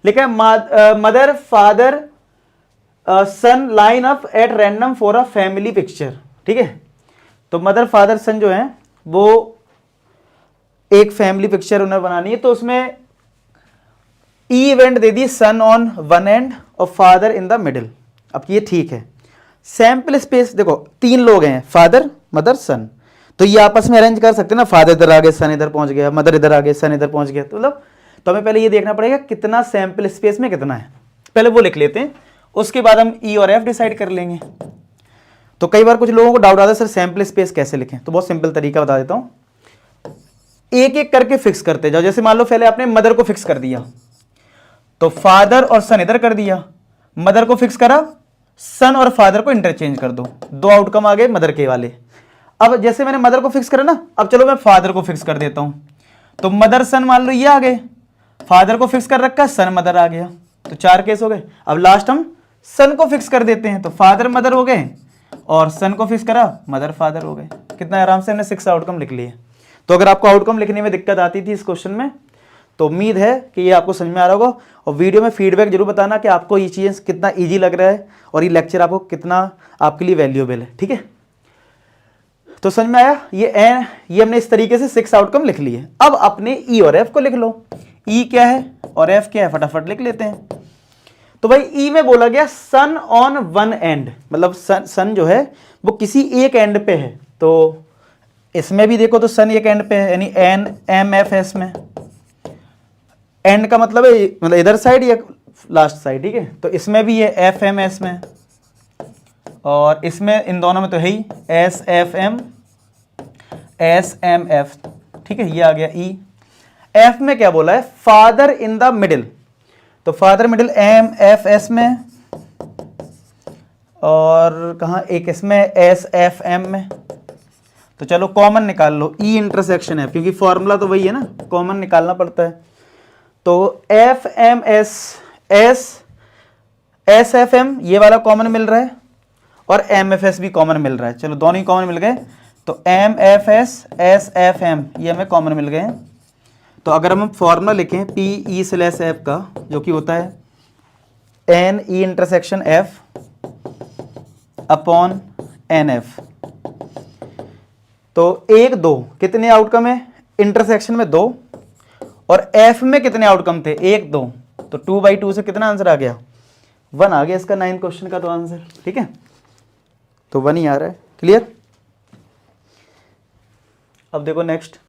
लिखा है mother father son line up at random for a family picture. ठीक है, तो मदर फादर सन जो है वो एक फैमिली पिक्चर उन्हें बनानी है, तो उसमें ई इवेंट दे the sun on one end और फादर इन द मिडिल। अब ये ठीक है, सैंपल स्पेस देखो 3 लोग हैं, फादर मदर सन, तो ये आपस में अरेंज कर सकते हैं ना, फादर इधर आ गए सन इधर पहुंच गया, मदर इधर आ गए सन इधर पहुंच गया, तो मतलब तो हमें पहले ये देखना पड़ेगा कितना सैंपल स्पेस में कितना है, पहले वो लिख लेते हैं, उसके बाद हम ई और एफ डिसाइड कर लेंगे। तो कई बार कुछ लोगों को डाउट आता है सर सैंपल स्पेस कैसे लिखें, तो बहुत सिंपल तरीका बता देता हूं, एक एक करके फिक्स करते जाओ। जैसे मान लो पहले आपने मदर को फिक्स कर दिया, तो फादर और सन इधर कर दिया, मदर को फिक्स करा, सन और फादर को इंटरचेंज कर दो, 2 आउटकम आ गए मदर के वाले। अब जैसे मैंने मदर को फिक्स करा ना, अब चलो मैं फादर को फिक्स कर देता हूं, तो मदर सन मान लो ये आ गए, फादर को फिक्स कर रखा, सन मदर आ गया, तो 4 केस हो गए। अब लास्ट हम सन को फिक्स कर देते हैं, तो फादर मदर हो गए और सन को फिक्स करा, मदर फादर हो गए। कितना आराम से हमने 6 आउटकम लिख लिए। तो अगर आपको आउटकम लिखने में दिक्कत आती थी इस क्वेश्चन में, तो उम्मीद है कि ये आपको समझ में आ रहा होगा, और वीडियो में फीडबैक जरूर बताना कि आपको ये चीज़ें कितना इजी लग रहा है और ये लेक्चर आपको कितना आपके लिए वैल्यूएबल है। ठीक है, तो समझ में आया, ये हमने इस तरीके से 6 आउटकम लिख लिए। अब अपने ई और एफ को लिख लो, ई क्या है और एफ क्या है फटाफट लिख लेते हैं। तो भाई ई में बोला गया सन ऑन वन एंड, मतलब सन जो है वो किसी एक एंड पे है, तो इसमें भी देखो तो सन एक एंड पे है, यानी एन एम एफ एस में, एंड का मतलब है मतलब इधर साइड या लास्ट साइड। ठीक है, तो इसमें भी ये एफ एम एस में, और इसमें इन दोनों में तो है ही S F M S M F. ठीक है, ये आ गया ई। एफ में क्या बोला है, फादर इन द मिडिल, तो father middle M F S में, और कहा एक इसमें एस एफ एम में। तो चलो कॉमन निकाल लो, ई इंटरसेक्शन है क्योंकि फॉर्मूला तो वही है ना, कॉमन निकालना पड़ता है। तो F M S S S F M ये वाला कॉमन मिल रहा है, और एम एफ एस भी कॉमन मिल रहा है, चलो दोनों ही कॉमन मिल गए, तो M F S S F M ये हमें कॉमन मिल गए। तो अगर हम फॉर्मूला लिखें पी ई स्लैश एफ का, जो कि होता है N E intersection F upon N F, तो 1 2 कितने आउटकम है, इंटरसेक्शन में 2, और एफ में कितने आउटकम थे 1 2, तो 2/2 से कितना आंसर आ गया 1 आ गया इसका 9 क्वेश्चन का तो आंसर। ठीक है, तो 1 ही आ रहा है। क्लियर। अब देखो नेक्स्ट,